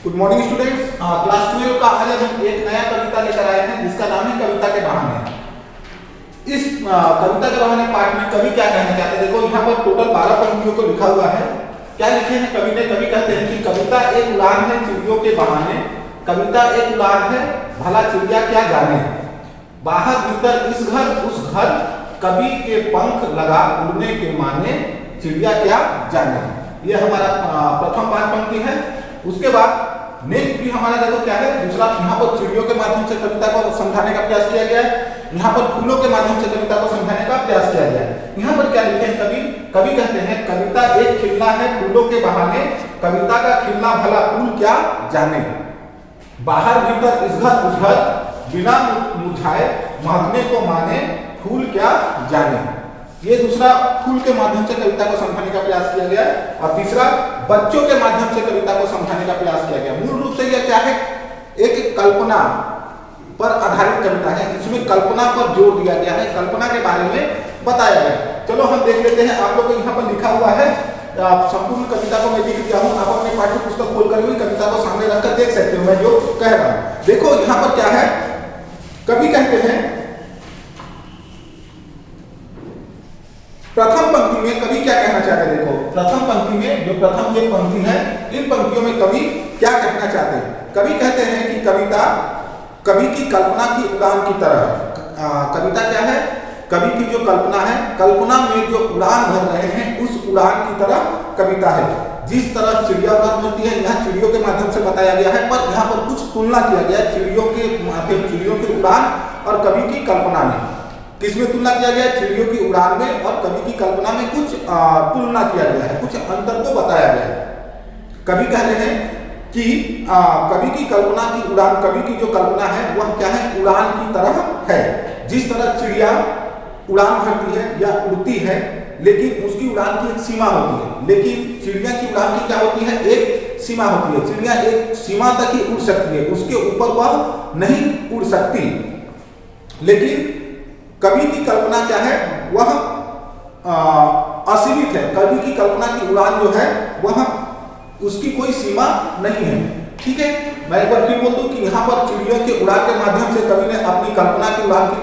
Good morning students. Class 12 का आज हम एक नया कविता लेकर आए हैं जिसका नाम है कविता के बहाने। इस कविता के बहाने पार्ट में कवि क्या कहना चाहते हैं, देखो यहाँ पर टोटल 12 पंक्तियों को लिखा हुआ है। क्या लिखे हैं कवि ने? कवि कहते हैं कि कविता एक उड़ान है चिड़ियों के बहाने, कविता एक उड़ान है भला चिड़िया क्या जाने, बाहर भीतर इस घर उस घर, कवि के पंख लगा उड़ने के माने, चिड़िया क्या जाने। ये हमारा प्रथम पाठ पंक्ति है। उसके बाद नेक्स्ट भी हमारा देखो क्या है, दूसरा यहाँ पर चिड़ियों के माध्यम से कविता को समझाने का प्रयास किया गया है, यहाँ पर फूलों के माध्यम से कविता को समझाने का प्रयास किया गया है। यहाँ पर क्या लिखे हैं कवि? कवि कहते हैं कविता एक खिलना है फूलों के बहाने, कविता का खिलना भला फूल क्या जाने, बाहर भीतर इस घर उस घर, बिना मुरझाए महकने को माने, फूल क्या जाने। ये दूसरा फूल के माध्यम से कविता को समझाने का प्रयास किया गया है। और तीसरा बच्चों के माध्यम से कविता को समझाने का प्रयास किया गया। मूल रूप से यह क्या है, एक कल्पना पर आधारित कविता है। इसमें कल्पना पर जोर दिया गया है, कल्पना के बारे में बताया गया है। चलो हम देख लेते हैं। आप लोग को यहाँ पर लिखा हुआ है, संपूर्ण कविता को मैं लिख दिया हूँ। आप अपने पाठ्य पुस्तक खोलकर हुई कविता को सामने रखकर देख सकते हो मैं जो कह रहा हूँ। देखो यहाँ पर क्या है, कवि कहते हैं प्रथम पंक्ति में कवि क्या कहना चाहते हैं। देखो प्रथम पंक्ति में जो प्रथम एक पंक्ति है, इन पंक्तियों में कवि क्या कहना चाहते हैं। कवि कहते हैं कि कविता कवि की कल्पना की उड़ान की तरह है। कविता क्या है? कवि की जो कल्पना है, कल्पना में जो उड़ान भर रहे हैं उस उड़ान की तरह कविता है। जिस तरह चिड़िया उड़ान भरती है, यहाँ चिड़ियों के माध्यम से बताया गया है, पर यहाँ पर कुछ तुलना किया गया है चिड़ियों के माध्यम, चिड़ियों की उड़ान और कवि की कल्पना में। किसमें तुलना किया गया? चिड़ियों की उड़ान में और कवि की कल्पना में कुछ तुलना किया गया है, कुछ अंतर को बताया गया है। कवि कहते हैं कि कवि की कल्पना की उड़ान, कवि की जो कल्पना है वह क्या है, उड़ान की तरह है। जिस तरह चिड़िया उड़ान भरती है या उड़ती है, लेकिन उसकी उड़ान की एक सीमा होती है। लेकिन चिड़िया की उड़ान की क्या होती है, एक सीमा होती है। चिड़िया एक सीमा तक ही उड़ सकती है, उसके ऊपर वह नहीं उड़ सकती। लेकिन कवि की कल्पना क्या है, वह असीमित है। कवि की कल्पना की उड़ान जो है वह उसकी कोई सीमा नहीं है। ठीक है, मैं एक बार फिर बोल दूं कि यहाँ पर चिड़ियों के उड़ान के माध्यम से कवि ने अपनी कल्पना की उड़ान की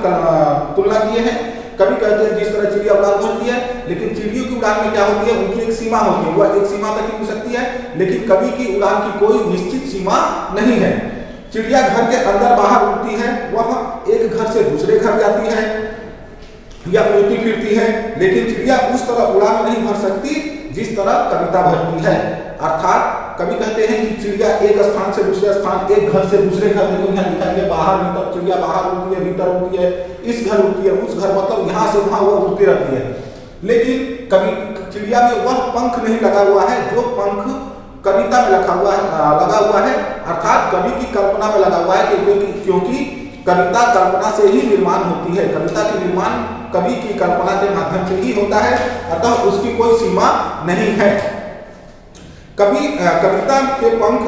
तुलना की है। कवि कहते हैं जिस तरह चिड़िया उड़ान भरती है, लेकिन चिड़ियों की उड़ान में क्या होती है, उनकी एक सीमा होती है, वह एक सीमा तक ही उड़ सकती है। लेकिन कवि की उड़ान की कोई निश्चित सीमा नहीं है। चिड़िया घर के अंदर बाहर उड़ती है, वह एक घर से दूसरे घर जाती है या उड़ती फिरती है, लेकिन चिड़िया उस तरह उड़ान नहीं भर सकती जिस तरह कविता भरती है। अर्थात कवि कहते हैं कि चिड़िया एक स्थान से दूसरे स्थान, एक घर से दूसरे घर, देखो यहाँ लिखा है बाहर भीतर, चिड़िया बाहर उड़ती है, भीतर उड़ती है, इस घर उड़ती है, उस घर, मतलब यहाँ से वहां वो उड़ती रहती है। लेकिन कवि चिड़िया में वह पंख नहीं लगा हुआ है जो पंख कविता में लगा हुआ है। अर्थात कवि की कल्पना में लगा हुआ है, क्योंकि कविता कल्पना से ही निर्माण होती है। कविता के निर्माण कवि की कल्पना के माध्यम से ही होता है, अतः उसकी कोई सीमा नहीं है। कविता के पंख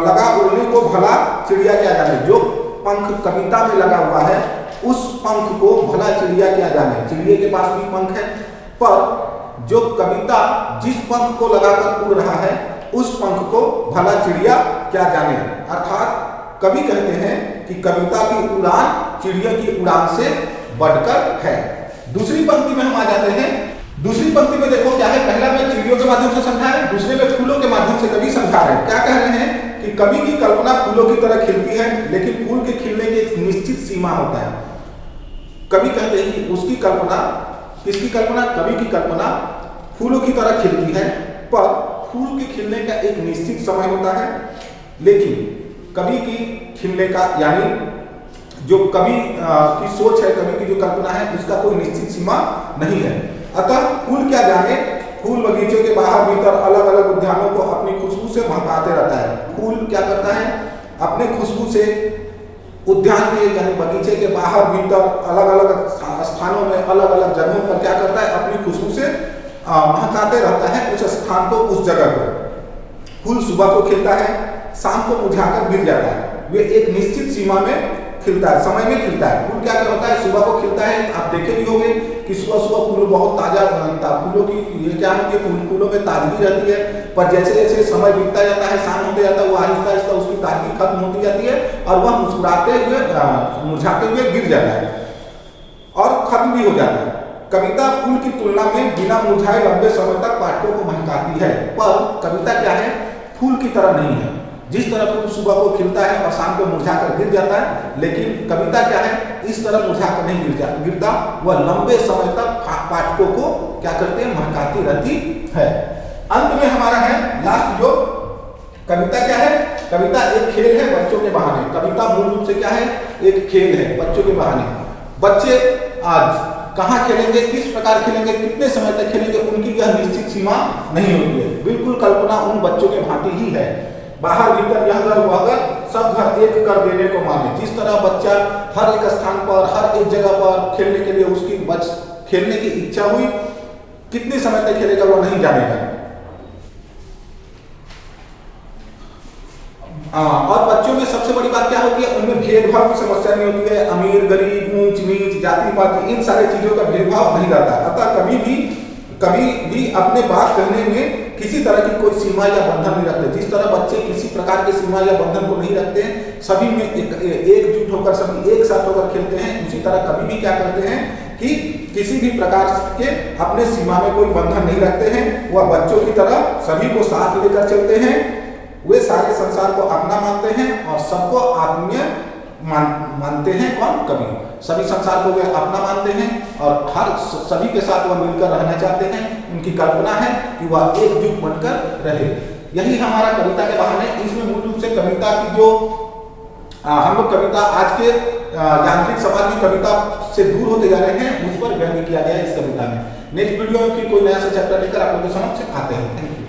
लगा उड़ने को भला चिड़िया क्या जाने। जो पंख कविता में लगा हुआ है उस पंख को भला चिड़िया क्या जाने। चिड़िया के पास भी पंख है, पर जो कविता जिस पंख को लगाकर उड़ रहा है उस पंख को भला चिड़िया क्या जाने। अर्थात कवि कहते हैं कि कविता की उड़ान चिड़िया की उड़ान से बढ़कर है। दूसरी पंक्ति में हम आ जाते हैं। दूसरी पंक्ति में देखो क्या है, पहला में चिड़ियों के माध्यम से समझा है, दूसरे में फूलों के माध्यम से कवि समझा रहे हैं। क्या कह रहे हैं कि कवि की कल्पना फूलों की तरह खिलती है, लेकिन फूल के खिलने की एक निश्चित सीमा होता है। कवि कहते हैं कि उसकी कल्पना, किसकी कल्पना, कवि की कल्पना फूलों की तरह खिलती है, पर फूल के खिलने का एक निश्चित समय होता है। लेकिन कवि की खिलने का, यानी जो कवि की सोच है, कवि की जो कल्पना है, उसका कोई निश्चित सीमा नहीं है। अतः फूल क्या जाने, फूल बगीचों के बाहर भीतर अलग अलग उद्यानों को अपनी खुशबू से महकाते रहता है। फूल क्या करता है, अपने खुशबू से उद्यान के यानी बगीचे के बाहर भीतर अलग अलग स्थानों में, अलग अलग जगहों पर क्या करता है, अपनी खुशबू से महकाते रहता है उस स्थान को, उस जगह को। फूल सुबह को खिलता है, शाम को मुरझाकर गिर जाता है। वे एक निश्चित सीमा में खिलता है, समय में खिलता है। फूल क्या क्या होता है, सुबह को खिलता है। आप देखे भी होंगे कि सुबह सुबह फूल बहुत ताजा फूलों की ये क्या होती है, फूलों में ताजगी रहती है। पर जैसे जैसे समय बीतता जाता है, शाम होते जाता है, वो आहिस्ता आहिस्ता उसकी ताजगी खत्म होती जाती है और वह मुस्कुराते हुए मुरझाते हुए गिर जाता है और खत्म भी हो जाता है। कविता फूल की तुलना में बिना मुरझाए लंबे समय तक पाठकों को महकाती है, पर कविता क्या है, फूल की तरह नहीं है। जिस तरह फूल सुबह को खिलता है और शाम को मुरझाकर गिर जाता है, लेकिन कविता क्या है, इस तरह मुरझाकर नहीं गिरता, वह लंबे समय तक पाठकों को क्या करते हैं, महकाती रहती है। अंत में हमारा है लास्ट जो कविता क्या है, कविता एक खेल है बच्चों के बहाने। कविता मूल रूप से क्या है, एक खेल है बच्चों के बहाने। बच्चे आज कहाँ खेलेंगे, किस प्रकार खेलेंगे, कितने समय तक खेलेंगे, उनकी यह निश्चित सीमा नहीं होती है। बिल्कुल कल्पना उन बच्चों के भांति ही है। बाहर भीतर यह घर वह घर, सब घर एक कर देने को माने। जिस तरह बच्चा हर एक स्थान पर, हर एक जगह पर खेलने के लिए उसकी खेलने की इच्छा हुई, कितने समय तक खेलेगा वो नहीं जानेगा। और बच्चों में सबसे बड़ी बात क्या होती है, उनमें भेदभाव की समस्या नहीं होती है। अमीर गरीब, ऊंच नीच, जाति पाति, इन सारे चीजों का भेदभाव नहीं रहता। अतः कभी भी अपने बात कहने में किसी तरह की कोई सीमा या बंधन नहीं रखते। जिस तरह बच्चे किसी प्रकार की सीमा या बंधन को नहीं रखते हैं, सभी में एकजुट होकर सभी एक साथ होकर खेलते हैं, उसी तरह कभी भी क्या करते हैं कि किसी भी प्रकार के अपने सीमा में कोई बंधन नहीं रखते हैं। वह बच्चों की तरह सभी को साथ लेकर चलते हैं। वे सारे संसार को अपना मानते हैं और सबको आत्मीय मानते हैं। कौन, कवि सभी संसार को वे अपना मानते हैं और हर सभी के साथ वह मिलकर रहना चाहते हैं। उनकी कल्पना है कि वह एकजुट बनकर रहे। यही हमारा कविता के बहाने। इसमें मूल रूप से कविता की जो हम लोग कविता आज के यांत्रिक समाज में कविता से दूर होते जा रहे हैं, उस पर व्यंग्य किया गया है इस कविता में। नेक्स्ट वीडियो में फिर कोई नया सा चैप्टर लेकर आप लोगों के समक्ष आते हैं। Thank you.